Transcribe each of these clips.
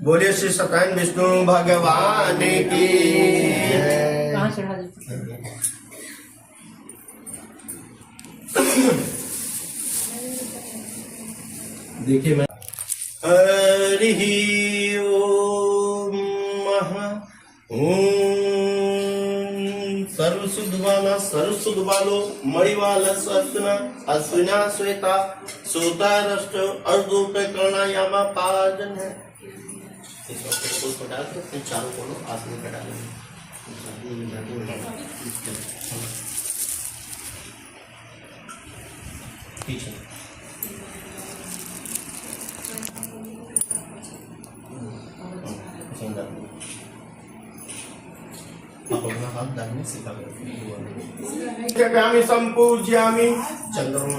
बोलिए श्री सत्यनारायण विष्णु भगवान की। कहाँ चढ़ा देते? देखिए मैं हरि ओम सर्वशुद्धवाना सर्वशुद्धवालो मणिवाला स्वस्तना अश्विना श्वेता सोता रष्ट अर्धोपे कर्णायामा पाजन है। इस वक्त को डाल के अपने चारों कोनों आसनी पे डालेंगे। पीछे संपूज्यामि चंद्रमा।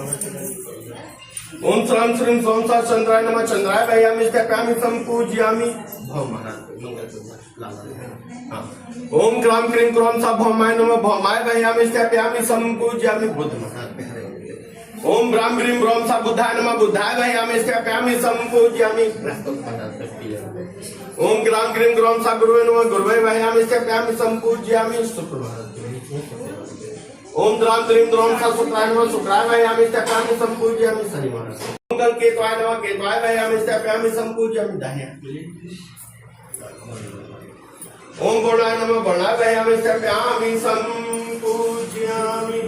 ओम श्राम श्रीम सोम सा चंद्राय नमः चंद्राय भयामि स्थापयामि संपूज्यामि भव महाराज। ओम क्राम क्रीम क्रोम सा भौमाय नमः भौमाय भयामि स्थापयामि संपूज्यामि बुद्ध महाराज। ओम ब्राह्म ग्रीम ब्रह्म सा बुद्धाय नमः बुद्धाय भयामि स्थापयामि संपूज्यामि। ओम ग्राम ग्रीम ग्रोम सा गुरुवे नमः गुरुवे भयामि स्थापयामि संपूज्यामि शुक्र महाराज। ओम द्राम ग्रीम द्रोम सा शुक्राय नमः शुक्राय भयामि स्थापयामि संपूज्यामि शनि महाराज। ओम गल केतवाय नमः केतवाय भयामि स्थापयामि संपूज्यामि दाहिने। ओम गौणाय नमः गौणाय भयामि स्थापयामि संपूज्यामि।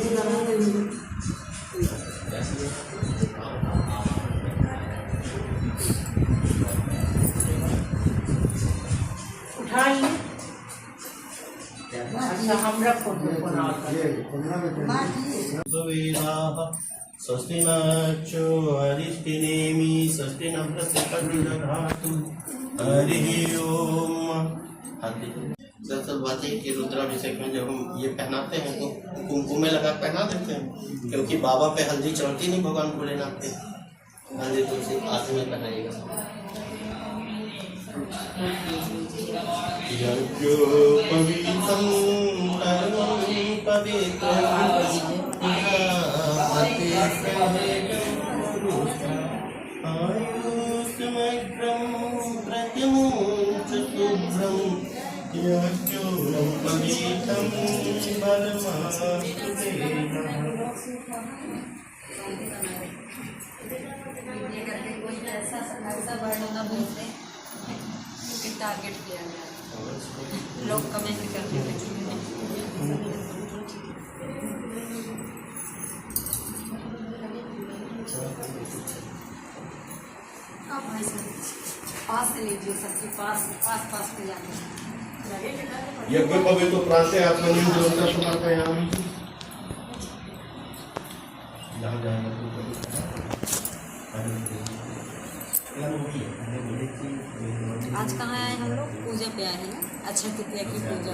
उठाइए। अच्छा हम रखो स्वस्ति न चो अरिष्टिनेमि स्वस्ति न प्रतिपन्नधातु हरि ओम। दरअसल बात है कि रुद्राभिषेक में जब हम ये पहनाते हैं तो कुमकुम में लगा पहना देते हैं, क्योंकि बाबा पे हल्दी चढ़ती नहीं भगवान भोलेनाथ पे। हल्दी तुलसी हाथ में पहनाइएगा। यज्ञो पवित्रं परमं पवित्रं आयुष्मग्रं प्रत्यमुच शुभ्रं यज्ञो पवित्रं टारगेट किया गया, लोग कमेंट करने लगे। अब भाई पास से लीजिए, सबके पास पास पास पे जाके यज्ञ पवित्र प्रांते आत्मनिम ज्योतिष समर्पयामि। आज कहाँ आए हम लोग? पूजा पे आए हैं ना, अच्छा तृतीया की पूजा।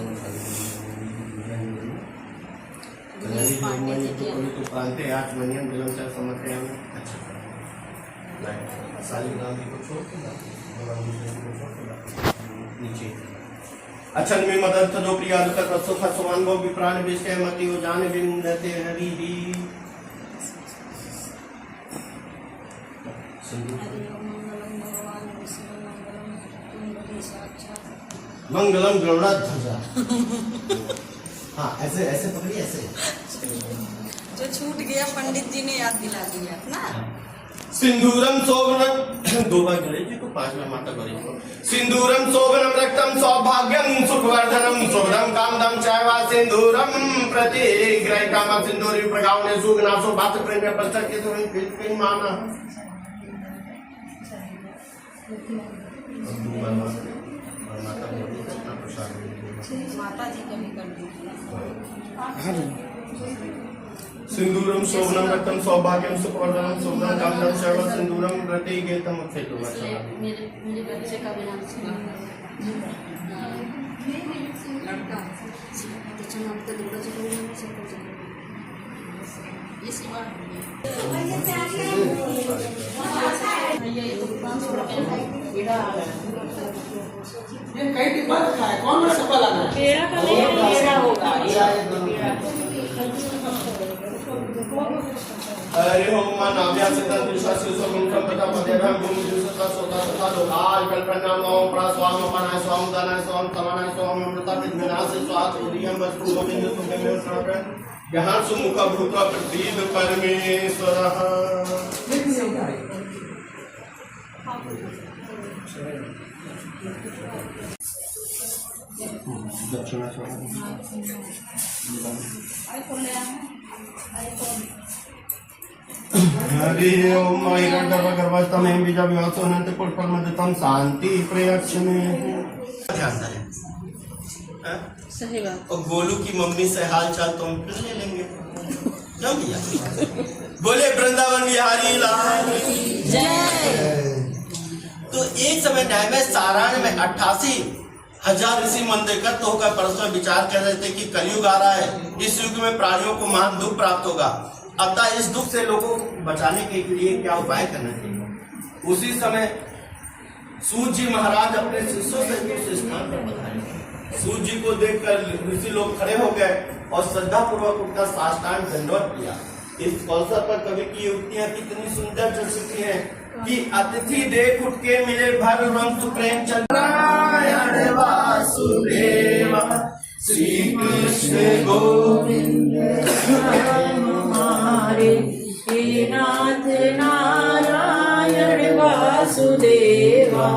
दिनेश पांडे जी की प्रांते आत्मनियम ज्योतिष समर्पयामि। अच्छा में मदद जो प्रिया तक सुख सुमान वो विप्राण विषय मति हो जाने बिंदते हरि ही। मंगलम गरुड़ध्वजा। हाँ ऐसे ऐसे पकड़िए ऐसे। जो छूट गया पंडित जी ने याद दिला दिया ना। सिंदूरम शोभनम दो बार गणेश जी को 5 बार माता गणेश को। सिंदूरम शोभनम रक्तम सौभाग्यम सुखवर्धनम शोभनम कामदम चायवा सिंदूरम प्रतिग्रह काम सिंदूरी प्रगावने सुगनासो बात प्रेम में बस्तर के तो पिन माना। माता जी का भी कर दीजिए। सिंदूरम शोभनम रक्तम सौभाग्यम सुखवर्धनम शोभनम कामदम चायवा सिंदूरम प्रतिग्रहम अक्षयतो। मेरे बच्चे का भी नाम लड़का तो चलो तो दुर्गा जी को ये सिवा ये तो 500 रुपए ये कई की बात का है, कौन सा सफल आना है? पेड़ा का नहीं, पेड़ा होगा। हरि ओम नाभ्यासितं विश्वासिसो मित्रं पदा पदेभं भूमिजुसता सोता तथा लोकाल कल्पना ओम प्रास्वाम मनाय स्वाम दानाय स्वाम तमनाय स्वाम अमृता विघ्नासे स्वात उदयं वस्तु गोविंद तुमेव शरण यहाँ सुमुख भूत प्रसीद परमेश्वरः। दक्षिणा हरि ओम हिरण्यगर्भस्थमें बीजाव्यासोऽनंत पुष्पमदितं शांति प्रयक्षमे। जानता है सही बात। और गोलू की मम्मी से हाल चाल तो हम फिर ले लेंगे। क्यों भैया? बोले वृंदावन बिहारी लाल की जय। तो एक समय टाइम में सारण में 88,000 ऋषि मन देखकर तो होकर परस्पर विचार कर रहे थे कि कलयुग आ रहा है, इस युग में प्राणियों को महान दुख प्राप्त होगा, अतः इस दुख से लोगों को बचाने के लिए क्या उपाय करना चाहिए। उसी समय सूत जी महाराज अपने शिष्यों से उस स्थान पर पधारे। सूत जी को देखकर ऋषि लोग खड़े हो गए और श्रद्धा पूर्वक उनका साष्टांग दंडवत किया। इस अवसर पर कवि की युक्तियां कितनी सुंदर चल चुकी हैं कि अतिथि देख उठ के मिले भर रंग प्रेम नारायण वासुदेव श्री कृष्ण गोविंद हमारे हे नाथ नारायण वासुदेवा।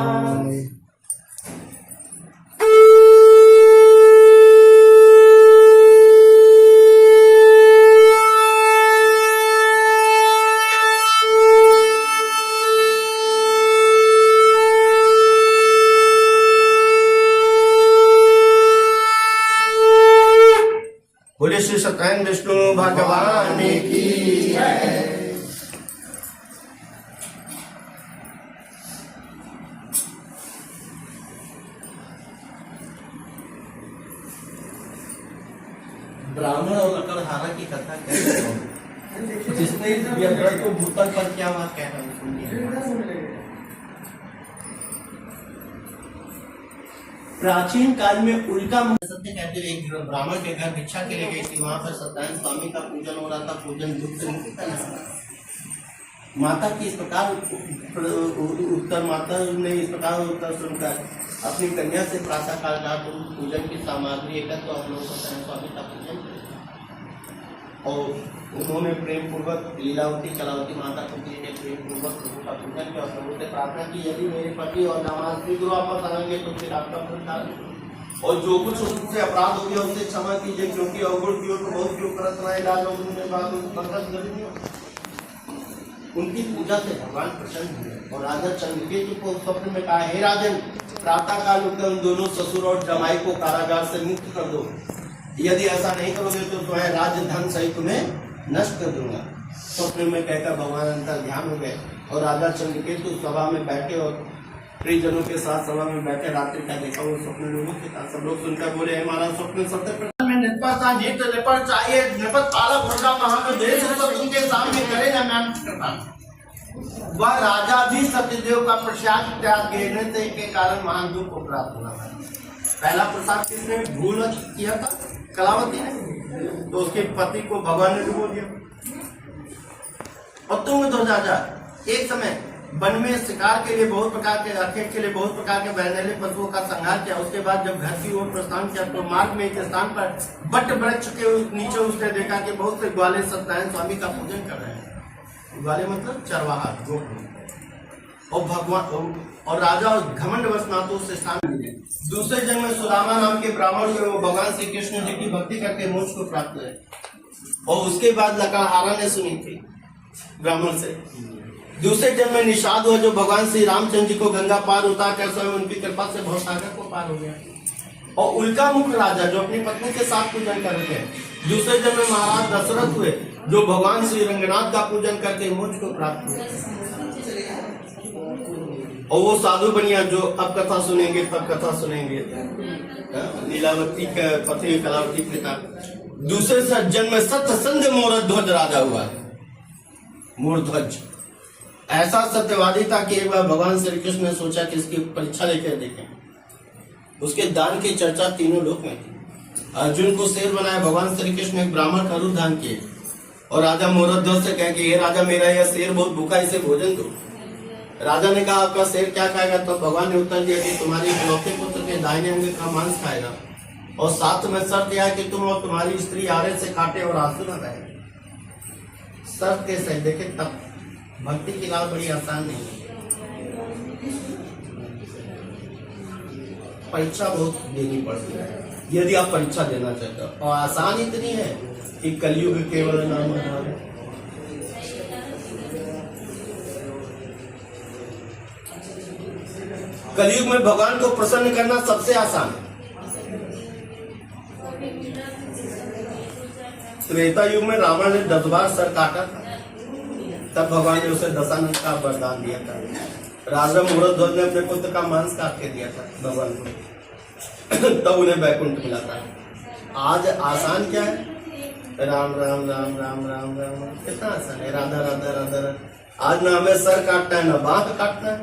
बोले श्री सत्यनारायण विष्णु भगवान की जय। ब्राह्मण और लकड़हारा की कथा कैसे जिसने व्यग्र को भूतल पर क्या बात कह रहा है सुनिए। प्राचीन काल में उल्का सत्य कहते हुए एक ब्राह्मण के घर भिक्षा के लिए गई थी। वहां पर सत्यनारायण स्वामी का पूजन हो रहा था। पूजन दुख से मुक्ति का नाम। माता की इस प्रकार उत्तर माता ने इस प्रकार उत्तर सुनकर अपनी कन्या से प्रातः काल रात पूजन की सामग्री एकत्र हम लोग सत्यनारायण स्वामी का पूजन किया और उन्होंने प्रेम पूर्वक लीलावती कलावती माता को प्रेम पूर्वक प्रभु का पूजन किया और प्रभु से प्रार्थना की यदि मेरे पति और दामाद श्री गुरु वापस आएंगे तो फिर आपका पुरस्कार और जो कुछ उनसे अपराध हो गया उनसे क्षमा कीजिए क्योंकि अवगुण की ओर तो बहुत क्यों करत रहे इलाज उनकी पूजा से भगवान प्रसन्न हुए और राजा चंद्रकेतु को स्वप्न में कहा, हे राजन प्रातः काल उठकर उन दोनों ससुर और जमाई को कारागार से मुक्त कर दो। यदि ऐसा नहीं करोगे तो तुम्हें राज्य धन सहित तुम्हें नष्ट कर दूंगा। स्वप्न में कहकर भगवान अंतर ध्यान हो गए और राजा चंद्रकेतु सभा में बैठे और प्रियजनों के साथ सभा में बैठे रात्रि का देखा वो स्वप्न लोगों के साथ सब लोग सुनकर बोले, हमारा स्वप्न सत्य में निपट चाहिए निपट पाला मुर्गा महादेश उनके सामने करे ना मैम। वह राजा भी सत्यदेव का प्रसाद त्याग देने से के कारण महान दुख को प्राप्त हुआ था। पहला प्रसाद किसने भूल किया था? कलावती ने। तो उसके पति को भगवान ने डुबो दिया। और तुम तो राजा एक समय वन में शिकार के लिए बहुत प्रकार के रखेट के लिए बहुत प्रकार के बैरनेले पशुओं का संहार किया। उसके बाद जब घर की ओर प्रस्थान किया तो मार्ग में एक स्थान पर बट वृक्ष के नीचे उसने देखा कि बहुत से ग्वाले सत्यनारायण स्वामी का पूजन कर रहे हैं। ग्वाले मतलब चरवाहा और भगवान और राजा घमंडवश नाथ उस स्थान में दूसरे जन्म में सुदामा नाम के ब्राह्मण हुए। वो भगवान श्री कृष्ण जी की भक्ति करके मोक्ष को प्राप्त हुए। और उसके बाद लकड़हारा ने सुनी थी ब्राह्मण से। दूसरे जन्म में निषाद हुआ जो भगवान श्री रामचंद्र जी को गंगा पार उतार कर स्वयं उनकी कृपा से भवसागर को पार हो गया। और उल्का मुख राजा जो अपनी पत्नी के साथ पूजन कर रहे हैं। दूसरे जन्म में महाराज दशरथ हुए जो भगवान श्री रंगनाथ का पूजन करके मोक्ष को प्राप्त हुए। और वो साधु बनिया जो अब कथा सुनेंगे तब कथा सुनेंगे। लीलावती का पति कलावती पिता। दूसरे जन्म में सत्यसंध मोरध्वज राजा हुआ। मोरध्वज ऐसा सत्यवादी था कि एक बार भगवान श्री कृष्ण ने सोचा कि इसकी परीक्षा लेकर देखें। उसके दान की चर्चा तीनों लोक में थी। अर्जुन को शेर बनाया। भगवान श्री कृष्ण ने एक ब्राह्मण का रूप धारण किए और राजा मोहरध्वज से कहे कि ये राजा मेरा यह शेर बहुत भूखा, इसे भोजन दो। राजा ने कहा आपका शेर क्या खाएगा? तो भगवान ने उत्तर दिया कि तुम्हारी इकलौते पुत्र के दाहिने अंग का मांस खाएगा, और साथ में शर्त यह है कि तुम और तुम्हारी स्त्री आरे से काटे और आंसू न बहे। शर्त कैसे है? देखे तब भक्ति की राह बड़ी आसान नहीं है, परीक्षा बहुत देनी पड़ती है यदि आप परीक्षा देना चाहते हो। और आसान इतनी है कि कलयुग केवल नाम है। कलयुग में भगवान को प्रसन्न करना सबसे आसान है। त्रेता युग में रावण ने 10 बार सर काटा था, तब भगवान ने उसे दशानन का वरदान दिया था। राजा मोहरध्वज ने अपने पुत्र का मांस काट के दिया था भगवान को, तब उन्हें वैकुंठ मिला था। आज आसान क्या है? राम राम राम राम राम राम, कितना आसान है। राधा राधा राधा राधा। आज ना हमें सर काटना है ना बांह काटना है,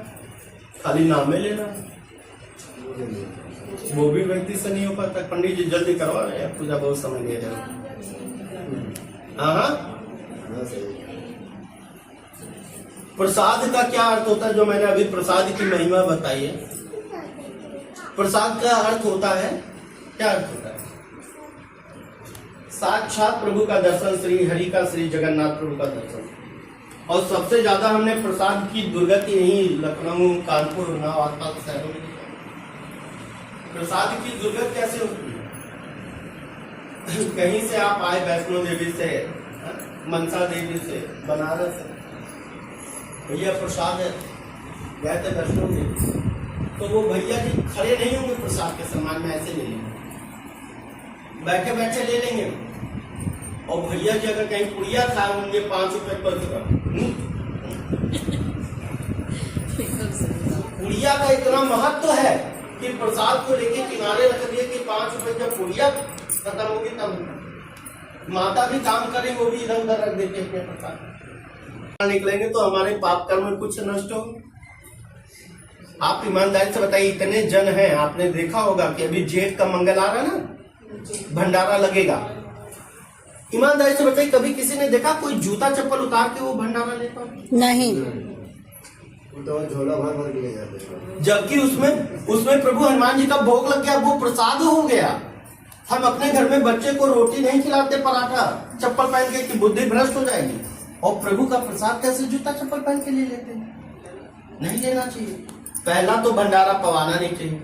खाली नामे लेना है। वो भी व्यक्ति से नहीं हो पाता। पंडित जी जल्दी करवा रहे हैं, पूजा बहुत समय ले रहे हैं। हाँ, प्रसाद का क्या अर्थ होता है? जो मैंने अभी प्रसाद की महिमा बताई है, प्रसाद का अर्थ होता है, क्या अर्थ होता है? साक्षात प्रभु का दर्शन, श्री हरि का, श्री जगन्नाथ प्रभु का दर्शन। और सबसे ज्यादा हमने प्रसाद की दुर्गति यही लखनऊ, कानपुर, उन्नाव आसपास शहरों में। प्रसाद की दुर्गति कैसे होती है? कहीं से आप आए, वैष्णो देवी से, मनसा देवी से, बनारस से, भैया प्रसाद है, गए थे वैष्णो देवी, तो वो भैया जी खड़े नहीं होंगे प्रसाद के सम्मान में, ऐसे ले लेंगे, बैठे बैठे ले लेंगे। और भैया जी अगर कहीं पुड़िया खाए होंगे 5 रुपए पर पुड़िया का इतना महत्व है कि प्रसाद को लेके किनारे रख दिए कि 5 रुपए जब पुड़िया खत्म होगी तब माता भी काम करे, वो भी इधर उधर रख देते अपने प्रसाद। निकलेंगे तो हमारे पाप कर्म कुछ नष्ट हो। आप ईमानदारी से बताइए, इतने जन हैं, आपने देखा होगा कि अभी जेठ का मंगल आ रहा है ना, भंडारा लगेगा। ईमानदारी से बताइए, कभी किसी ने देखा कोई जूता चप्पल उतार के वो भंडारा लेता? नहीं। तो झोला भर भर के ले जाते। जबकि उसमें प्रभु हनुमान जी का भोग लग गया, वो प्रसाद हो गया। हम अपने घर में बच्चे को रोटी नहीं खिलाते पराठा चप्पल पहन के कि बुद्धि भ्रष्ट हो जाएगी, और प्रभु का प्रसाद कैसे जूता चप्पल पहन के ले लेते हैं? नहीं लेना चाहिए। पहला तो भंडारा पवाना नहीं चाहिए।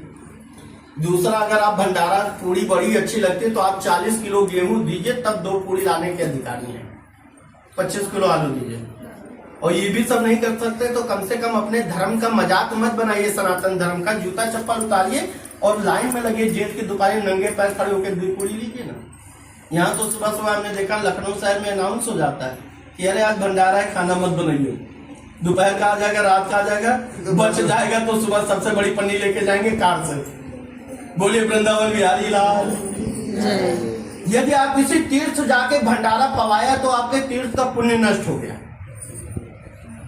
दूसरा, अगर आप भंडारा पूरी बड़ी अच्छी लगती है तो आप 40 किलो गेहूं दीजिए, तब 2 पूरी लाने के अधिकारी हैं। 25 किलो आलू दीजिए। और ये भी सब नहीं कर सकते तो कम से कम अपने धर्म का मजाक मत बनाइए, सनातन धर्म का। जूता चप्पल उतारिए और लाइन में लगे, जेठ की दुकानें नंगे पैर खड़े होकर 2 पूरी लीजिए ना। यहाँ तो सुबह सुबह हमने देखा लखनऊ शहर में अनाउंस हो जाता है कि अरे आज भंडारा है, खाना मत बनाइए। दोपहर का आ जाएगा, रात का आ जाएगा, बच जाएगा तो सुबह सबसे बड़ी पन्नी लेके जाएंगे कार से। बोलिए वृंदावन बिहारी लाल। यदि आप किसी तीर्थ जाके भंडारा पवाया तो आपके तीर्थ का पुण्य नष्ट हो गया।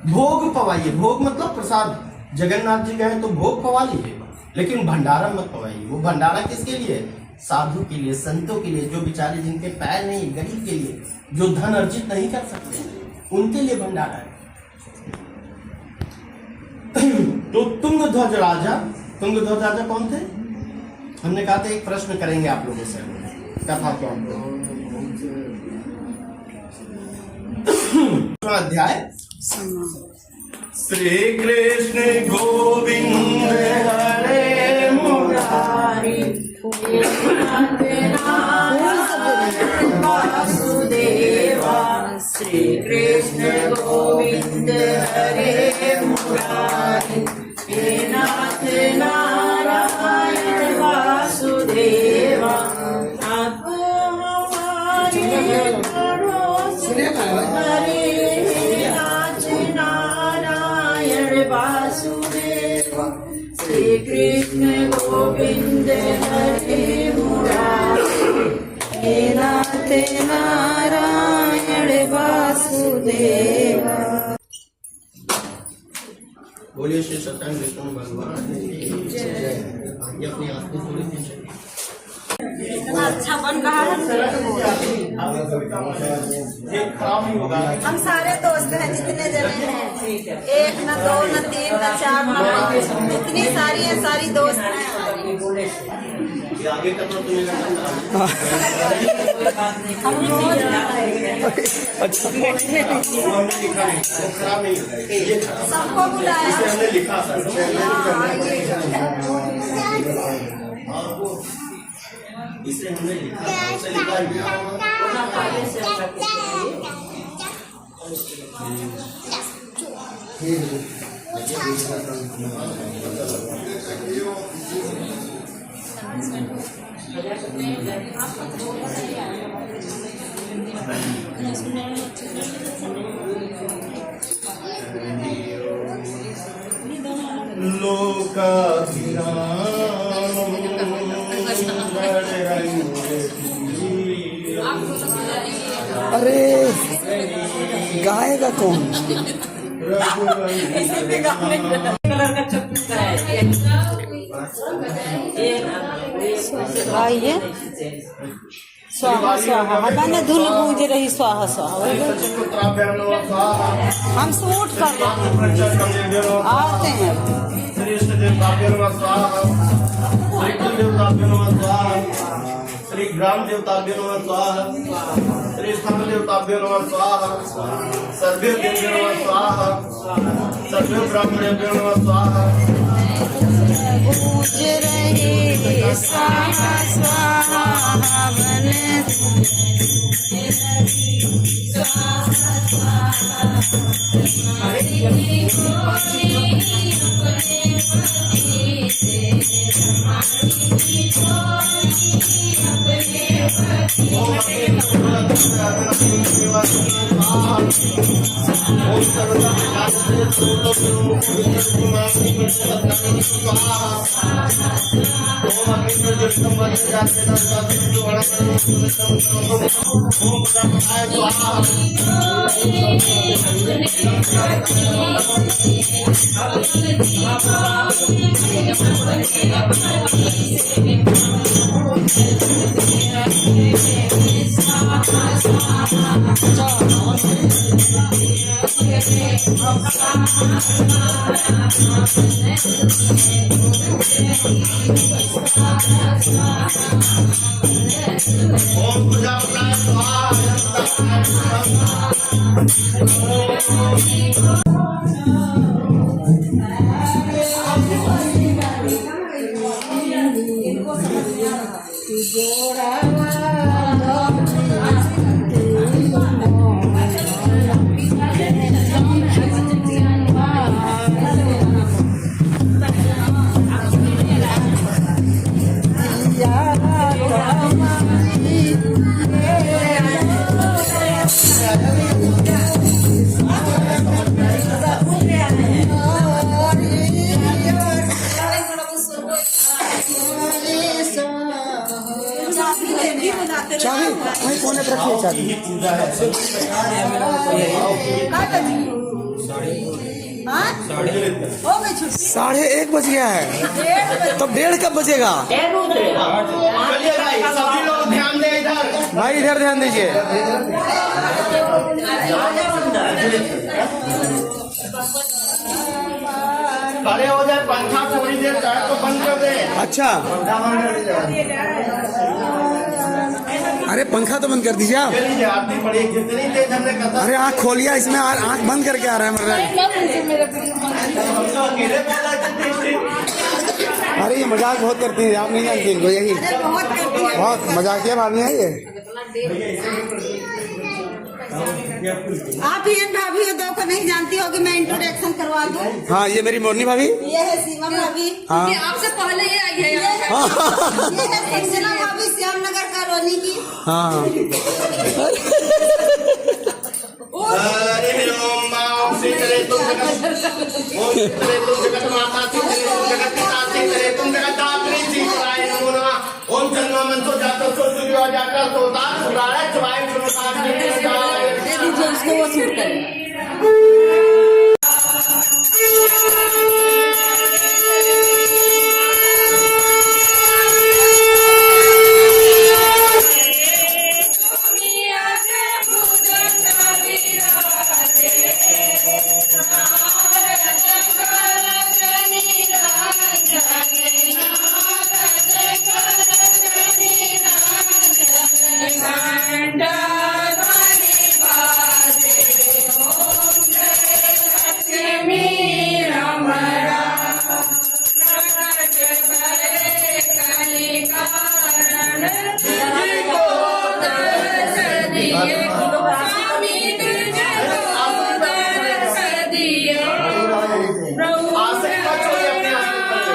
भोग पवाइए, भोग मतलब प्रसाद। जगन्नाथ जी गए तो भोग पवा लीजिए, लेकिन भंडारा मत पवाइए। वो भंडारा किसके लिए? साधु के लिए, संतों के लिए, जो बेचारे जिनके पैर नहीं, गरीब के लिए, जो धन अर्जित नहीं कर सकते, उनके लिए भंडारा है। तो तुंगध्वज राजा कौन थे? हमने कहा था एक प्रश्न करेंगे आप लोगों से, कथा को अध्याय। श्री कृष्ण गोविंद हरे मुरारी, वासुदेवा। श्री कृष्ण गोविंद हरे मुरारी, हे नाथ नारायण वासुदेवा। आप हमारे पड़ोस हरे नाथ नारायण वासुदेवा। श्री कृष्ण गोविंद हरे मुरारी, हे नाथ नारायण वासुदेवा। बोलिए श्री सत्यनारायण विष्णु भगवान की जय। अपनी आत्मा थोड़ी सी इतना अच्छा बन रहा है। हम सारे दोस्त हैं जितने जने हैं, 1 न 2 न 3 न 4 न 5, इतनी सारी है, सारी दोस्त हैं। आगे का तो तुम्हें हम रोज अच्छा हमने लिखा नहीं, वो खराब नहीं होता है। ये खराब सबको बुलाया। इसे हमने लिखा सर, इसे हमने लिखा, उसे लिखा ही नहीं। अरे गाएगा कौन? कलर का चप्पू है आइए। स्वाहा स्वाहा हटाने धुल गूंज रही स्वाहा स्वाहा। हम सूट कर आते हैं। श्री देवताभ्यो नमः स्वाहा, श्री कुल देवताभ्यो नमः स्वाहा, श्री ग्राम देवताभ्यो नमः स्वाहा, श्री स्थल देवताभ्यो नमः स्वाहा, सर्वे देवताभ्यो नमः स्वाहा, सर्वे ब्राह्मणेभ्यो नमः स्वाहा। गूंज रही स्वाहा स्वाहा बने चाबी वही कोने पर रखिए चाबी। हो गई छुट्टी। 1:30 बज गया है, तब 1:30 कब बजेगा? चलिए भाई, सभी लोग ध्यान दें इधर। भाई इधर ध्यान दीजिए। खड़े हो जाए, पंखा थोड़ी देर चाहे तो बंद कर दे। अच्छा अरे पंखा तो बंद कर दीजिए आप। लीजिए, आरती पड़ी, जितनी तेज हमने कहा। अरे आँख खोलिए, इसमें आँख बंद करके आ रहा है मेरा। अकेले बोला कि अरे ये मजाक बहुत करती है, आप नहीं जानती इनको, यही बहुत मजाकिया आदमी है ये। आप ही भाभी हो, दो को नहीं जानती होगी, मैं इंट्रोडक्शन करवा दूं। हाँ ये मेरी मोरनी भाभी। ये है सीमा भाभी। हाँ आपसे पहले ये आई है। ये है संजना भाभी, श्यामनगर कॉलोनी की। हाँ हरि ओम मां सीतले तुम जगत, ओम सीतले तुम जगत माता, सीतले तुम जगत पिता, सीतले तुम जगत दात्री, सीतलाय नमो नमः। ओम जन्म मंतो जातो सो सूर्यो जाता सोता सुराय चवाय सुरताज निकाय। दे दीजिए उसको, वो शूट करें। आसन मत छोड़िए, अपने आसन पर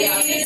जाइए।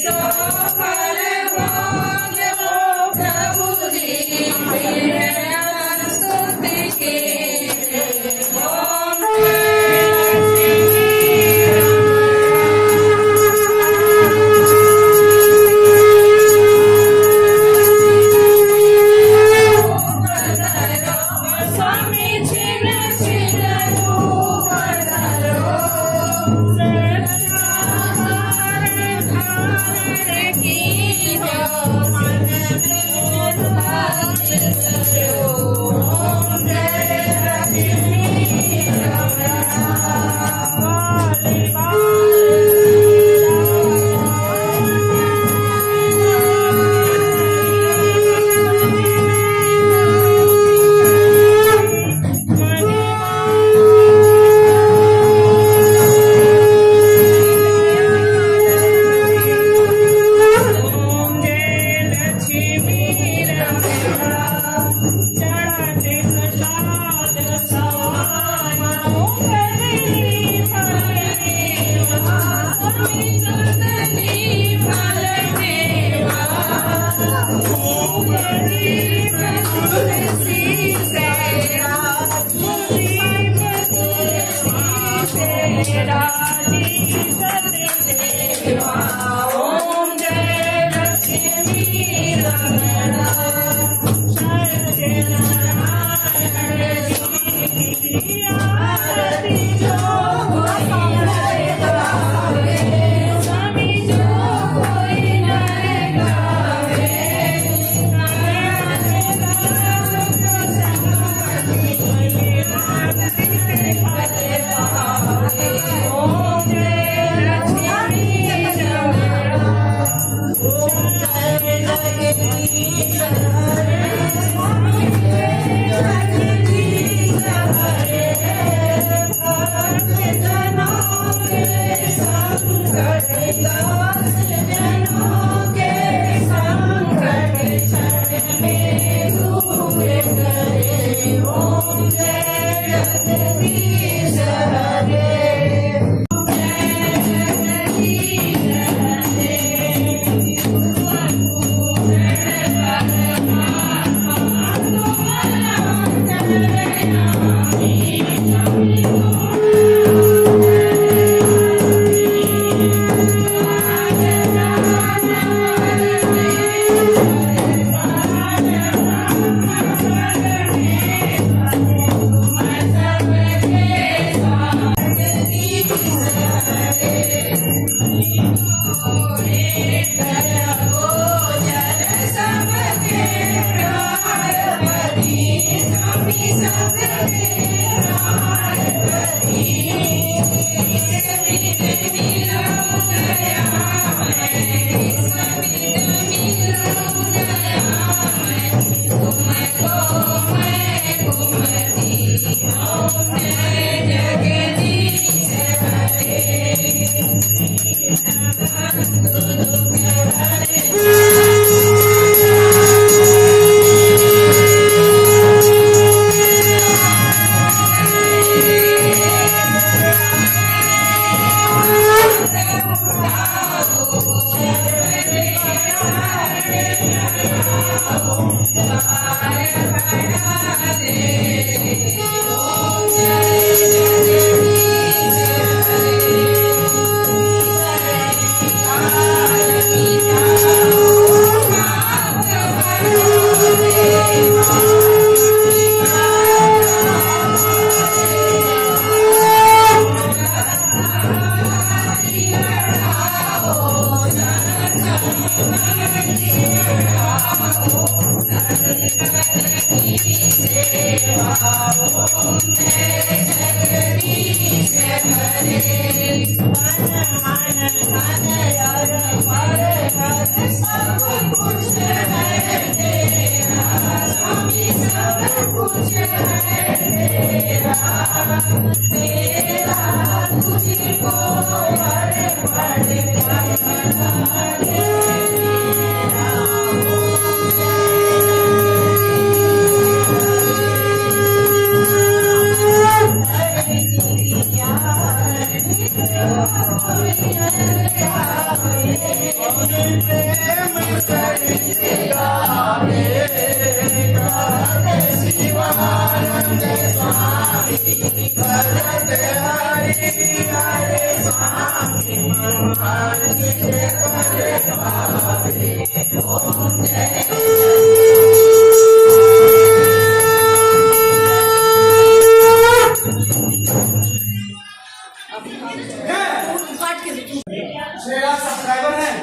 सब्सक्राइबर हैं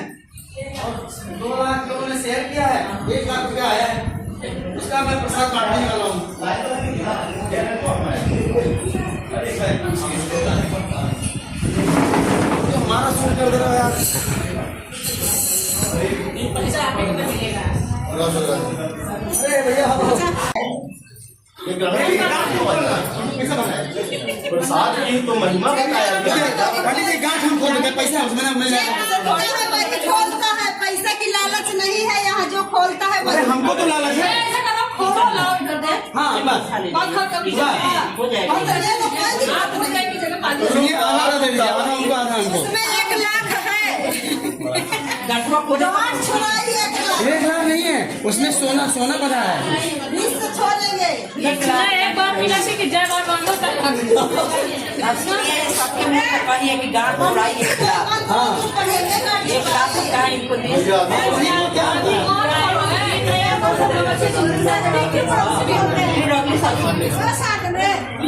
और 2 लाख लोगों ने शेयर किया है, 1 लाख रुपया है, उसका मैं प्रसाद बांटने वाला हूँ। तो हमारा शूट कर दे रहा है यार। अरे भैया प्रसाद की तो महिमा बताया गया। गांठ हम खोल देंगे, पैसा उसमें मिल जाएगा। खोलता है, पैसा की लालच नहीं है यहाँ, जो खोलता है अरे हमको तो लालच है। हाँ बस ये आधा दे दीजिए, आधा हमको आधा हमको। उसमें 1 लाख है। गांठ छुड़ाई 1 लाख। 1 लाख नहीं है, उसमें सोना सोना भरा है। 20 से छोड़ेंगे। एक बार मिला से कि जय बार मांगो तक कहिए कि गांठ उड़ाई 1 लाख। हाँ 1 लाख का इनको दे।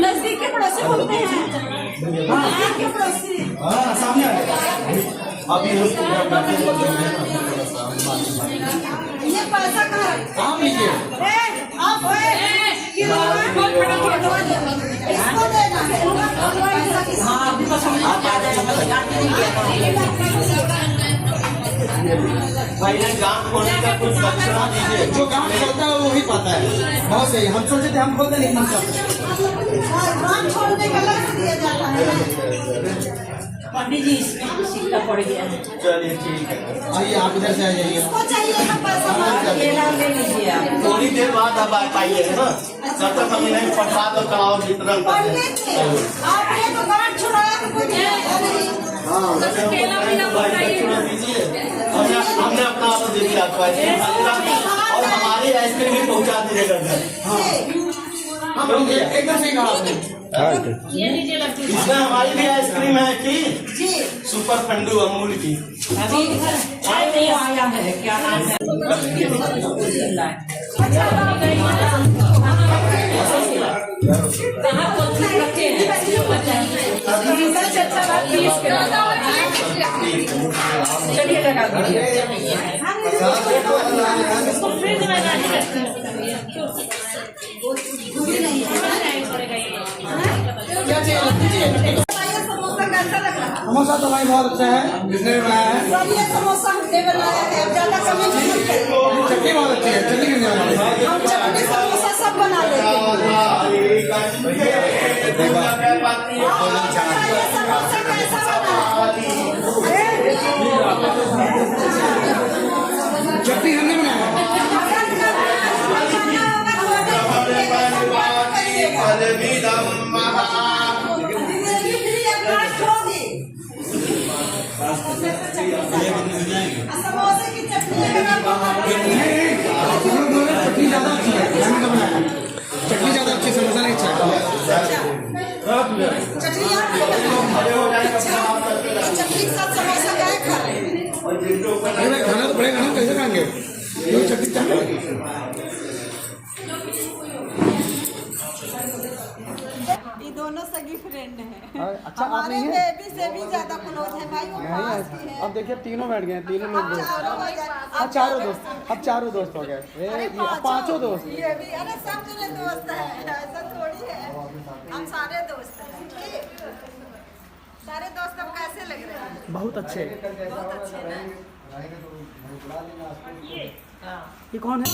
नजदीक के पड़ोसी बोलते हैं। नजदीक के पड़ोसी। हाँ सामने अभी ये पैसा कहाँ? आप लीजिए। आप इसको देना है। पैसा किसको? हाँ अभी तो समझ आ जाएगा, गांठ नहीं किया। भाई ने गांठ खोलने का कुछ दक्षिणा दीजिए। जो गांठ खोलता है वो ही पाता है। बहुत सही, हम सोचे थे हम खोलते नहीं हम चाहते। गांठ छोड़ने का लक्ष्य दिया जाता है। पंडित जी इसमें सिक्का पड़ गया है। चलिए ठीक है। आइए आप इधर से आ जाइए। इसको चाहिए हम पैसा मांगते हैं। केला ले लीजिए आप। थोड़ी देर बाद अब आ पाइए ना, जब तक हम नहीं प्रसाद और कड़ाव वितरण कर पंडित जी, आपने तो गांठ छुड़ाया तो कोई दिया नहीं। केला मिला दीजिए। हमने अपना आप दे दिया आपको आइसक्रीम और हमारी आइसक्रीम भी पहुँचा दीजिएगा घर। हम एकदम सही कहा आपने। ये नीचे लगती है। इसमें हमारी भी आइसक्रीम है कि जी सुपर फंडू अमूल की। अभी चाय नहीं आया है, क्या नाम है? कहाँ कोचिंग करते हैं? चलिए लगा दीजिए। इसको फ्रिज में डाली रखते हैं। क्या चाहिए? समोसा कैसा लग रहा है? समोसा तो भाई बहुत अच्छा है, जिसने भी बनाया है। सब ये समोसा हमने बनाया है, अब ज्यादा कमी नहीं करते। चटनी बहुत अच्छी है, चटनी कितनी वाली है? हम चटनी समोसा सब बना लेते हैं। ये समोसा कैसा बना? चटनी हमने बनाया है। समोसे की चटनी चटनी ज्यादा अच्छी है, हमने तो बनाया है। चटनी ज्यादा अच्छी, समोसा नहीं अच्छा है। चटनी चटनी के साथ समोसा क्या खा रहे हैं? अरे भाई खाना तो पड़ेगा ना, कैसे खाएंगे? ये चटनी चाहिए। ये दोनों सगी फ्रेंड हैं। अच्छा, आप हमारे नहीं हैं? बेबी से भी ज्यादा क्लोज है भाई, वो पास की है। अब देखिए तीनों बैठ गए हैं, तीनों लोग दोस्त। चारों हो जाए। अब चारों दोस्त, अब चारों दोस्त हो गए। अरे ये पांचों दोस्त। ये भी, अरे सब जने दोस्त है, ऐसा थोड़ी है। बहुत अच्छे। बहुत अच्छे ना। ये कौन है?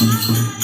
Thank you.